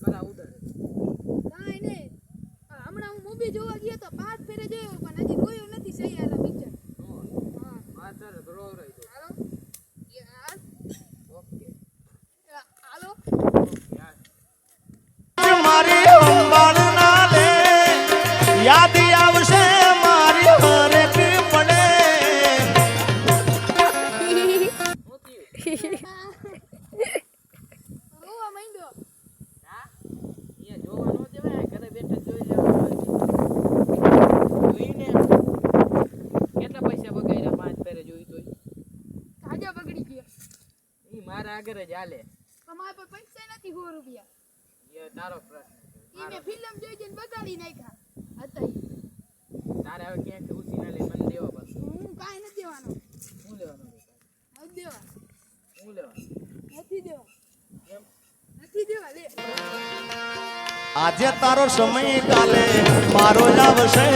કરા ઉડે કાઈ નહીં હમણાં હું મૂવી જોવા ગયો તો 5 ફેરે જોયો પણ હજી જોયો નથી સૈયારા પિક્ચર હા આ ચાલ ધરો રહી તો હાલો યાર ઓકે હાલો મારી અંબાળ ના લે યાદ આવશે મારી હરેક પડે રોવા માંડ્યો હા અહીંયા જોવા નો જવાય ઘરે બેઠા જોઈ લેવાનું જોઈને કેટલા પૈસા બગાડ્યા 5 ફેરે જોઈ તોય કાજા બગડી ગયો ઈ મારા આગળ જ હાલે તમારા પર પૈસા નથી 100 રૂપિયા એ તારો પ્રશ્ન ઈ મે ફિલ્મ જોઈ જઈને બગાડી નાખ્યા હતા ઈ. તારે હવે ક્યાંક ઉસી ના લે મને દેવા બસ હું કાઈ નથી દેવાનો હું લેવાનું નથી દેવા હું લેવાનું નથી દેવા એમ નથી દેવા લે આજે તારો સમય કાલે મારો આવશે